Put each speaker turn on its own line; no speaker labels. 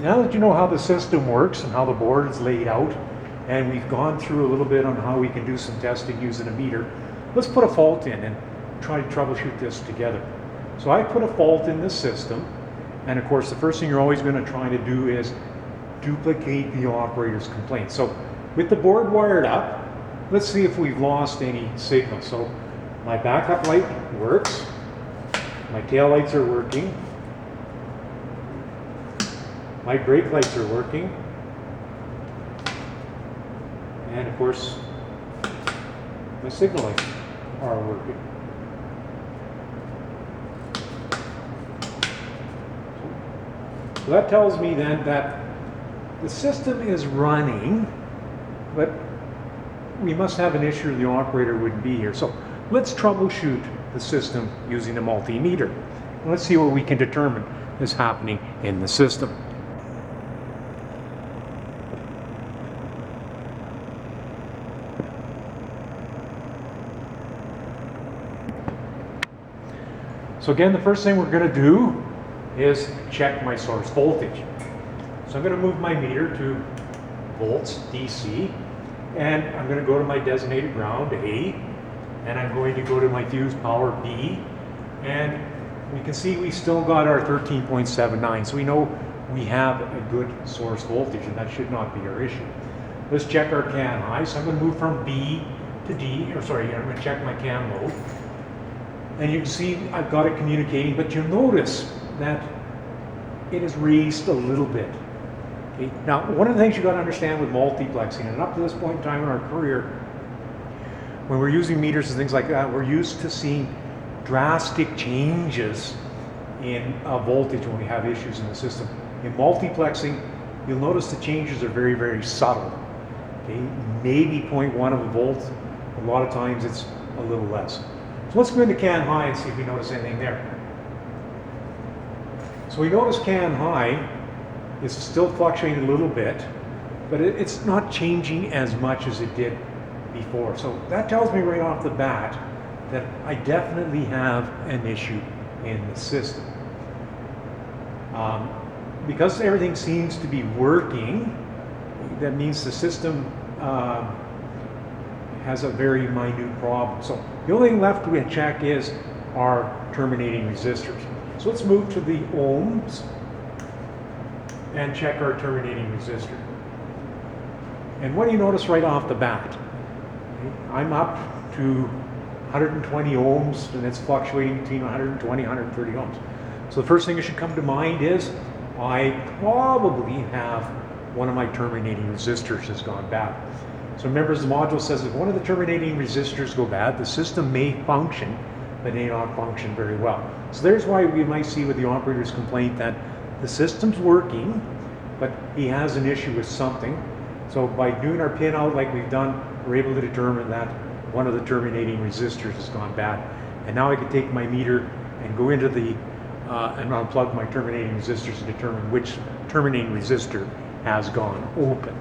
now that you know how the system works and how the board is laid out, and we've gone through a little bit on how we can do some testing using a meter, let's put a fault in and try to troubleshoot this together. So I put a fault in the system, and of course the first thing you're always going to try to do is duplicate the operator's complaint. So with the board wired up, let's see if we've lost any signal. So my backup light works, my tail lights are working, my brake lights are working, and of course my signal lights are working. So that tells me then that the system is running, but we must have an issue or the operator wouldn't be here. So let's troubleshoot the system using a multimeter. And let's see what we can determine is happening in the system. So again, the first thing we're going to do is check my source voltage. So I'm going to move my meter to volts DC, and I'm going to go to my designated ground A, and I'm going to go to my fuse power B, and we can see we still got our 13.79, so we know we have a good source voltage, and that should not be our issue. Let's check our CAN high. So I'm going to move from B to D, or sorry, I'm going to check my CAN low. And you can see I've got it communicating, but you'll notice that it is raised a little bit. Okay? Now, one of the things you got to understand with multiplexing, and up to this point in time in our career, when we're using meters and things like that, we're used to seeing drastic changes in voltage when we have issues in the system. In multiplexing, you'll notice the changes are very, very subtle. Okay? Maybe 0.1 of a volt. A lot of times it's a little less. So let's go into CAN high and see if we notice anything there. So we notice CAN high is still fluctuating a little bit, but it's not changing as much as it did before. So that tells me right off the bat that I definitely have an issue in the system. Because everything seems to be working, that means the system has a very minute problem. So the only thing left to check is our terminating resistors. So let's move to the ohms and check our terminating resistor. And what do you notice right off the bat? I'm up to 120 ohms, and it's fluctuating between 120 and 130 ohms. So the first thing that should come to mind is I probably have one of my terminating resistors has gone bad. So remember, as the module says, if one of the terminating resistors go bad, the system may function, but may not function very well. So there's why we might see with the operator's complaint that the system's working, but he has an issue with something. So by doing our pin out like we've done, we're able to determine that one of the terminating resistors has gone bad. And now I can take my meter and go into the, and unplug my terminating resistors to determine which terminating resistor has gone open.